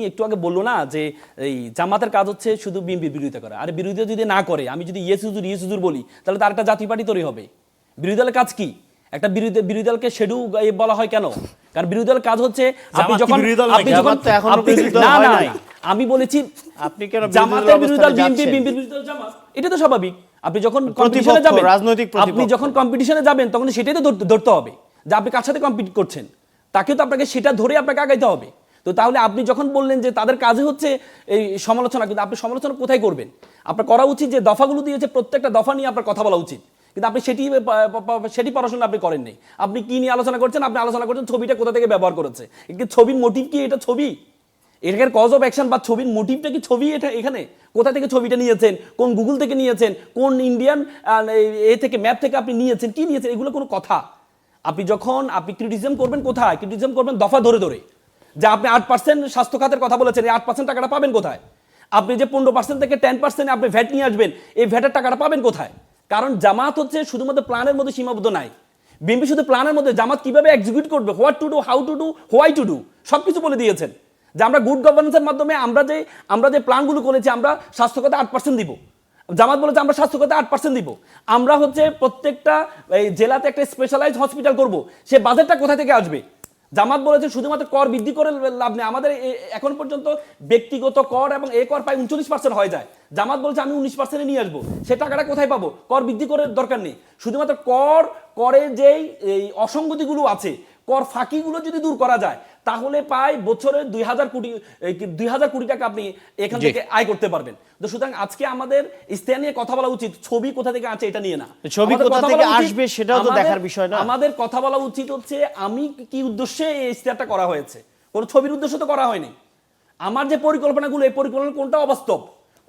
একটু আগে বললো না যে এই জামাতের কাজ হচ্ছে শুধু বিএনপির বিরোধিতা করা, আর বিরোধিতা যদি না করে, আমি যদি ইয়েস হুজুর বলি, তাহলে তার একটা জাতীয় পার্টি তৈরি হবে। বিরোধী দলের কাজ কি? একটা বিরোধী দলকে শেডু বলা হয় কেন? কারণ বিরোধী দলের কাজ হচ্ছে আপনি যখন আমি বলেছি আপনি কেন জামাতের বিরোধী দল বিএনপি, বিএনপির বিরোধী দল জামাত, এটা তো স্বাভাবিক। আপনি যখন কম্পিটিশনে যাবেন, আপনি যখন কম্পিটিশনে যাবেন তখন সেটাই তো ধরতে হবে যে আপনি কার সাথে কম্পিট করছেন, তাকে তো আপনাকে সেটা ধরে আপনাকে আগাইতে হবে। তো তাহলে আপনি যখন বললেন যে তাদের কাজে হচ্ছে এই সমালোচনা, কিন্তু আপনি সমালোচনা কোথায় করবেন? আপনার করা উচিত যে দফাগুলো দিয়েছে প্রত্যেকটা দফা নিয়ে আপনার কথা বলা উচিত, কিন্তু আপনি সেটি পড়াশোনা আপনি করেননি। আপনি কি নিয়ে আলোচনা করছেন? আপনি আলোচনা করছেন ছবিটা কোথা থেকে ব্যবহার করেছে। ছবির মোটিভ কি? এটা ছবি, এটাকে কজ অফ অ্যাকশন বা ছবির মোটিভটা কি ছবি? এটা এখানে কোথা থেকে ছবিটা নিয়েছেন, কোন গুগল থেকে নিয়েছেন, কোন ইন্ডিয়ান এ থেকে ম্যাপ থেকে আপনি নিয়েছেন, কি নিয়েছেন, এগুলো কোনো কথা? আপনি যখন ক্রিটিসিজম করবেন, কোথায় ক্রিটিসিজম করবেন? দফা ধরে ধরে। যে আপনি 8% স্বাস্থ্য খাতের কথা বলেছেন, এই 8% টাকাটা পাবেন কোথায়? আপনি যে 15% থেকে 10% আপনি ভ্যাট নিয়ে আসবেন, এই ভ্যাটের টাকাটা পাবেন কোথায়? কারণ জামাত হচ্ছে শুধুমাত্র প্ল্যানের মধ্যে সীমাবদ্ধ নাই। বিএনপি শুধু প্ল্যানের মধ্যে, জামাত কিভাবে এক্সিকিউট করবে, what to do, how to do, why to do, সবকিছু বলে দিয়েছেন। যে আমরা গুড গভর্নেন্সের মাধ্যমে আমরা যে প্ল্যানগুলো করেছি, আমরা স্বাস্থ্য খাতে 8% দিব। জামাত বলেছে আমরা স্বাস্থ্য খাতে 8% দিব। আমরা হচ্ছে প্রত্যেকটা জেলাতে একটা স্পেশালাইজ হসপিটাল করব, সে বাজেটটা কোথা থেকে আসবে? জামাত বলেছে শুধুমাত্র কর বৃদ্ধি করে লাভ নেই, আমাদের এখন পর্যন্ত ব্যক্তিগত কর এবং এ কর প্রায় 39% হয়ে যায়। জামাত বলছে আমি 19% নিয়ে আসবো, সে টাকাটা কোথায় পাবো? কর বৃদ্ধি করে দরকার নেই, শুধুমাত্র করে যেই অসঙ্গতিগুলো আছে, কর ফাঁকিগুলো যদি দূর করা যায়, তাহলে প্রায় বছরে 2000 কোটি টাকা আপনি এখান থেকে আয় করতে পারবেন। তো সুতরাং আজকে আমাদের ইস্তেহার নিয়ে কথা বলা উচিত, ছবি কোথা থেকে আছে এটা নিয়ে না, ছবি কোথা থেকে আসবে সেটাও তো দেখার বিষয় না। আমাদের কথা বলা উচিত হচ্ছে আমি কি উদ্দেশ্যে এই ইস্তেহারটা করা হয়েছে, কোন ছবির উদ্দেশ্য তো করা হয়নি। আমার যে পরিকল্পনাগুলো, এই পরিকল্পনা কোনটা অবাস্তব,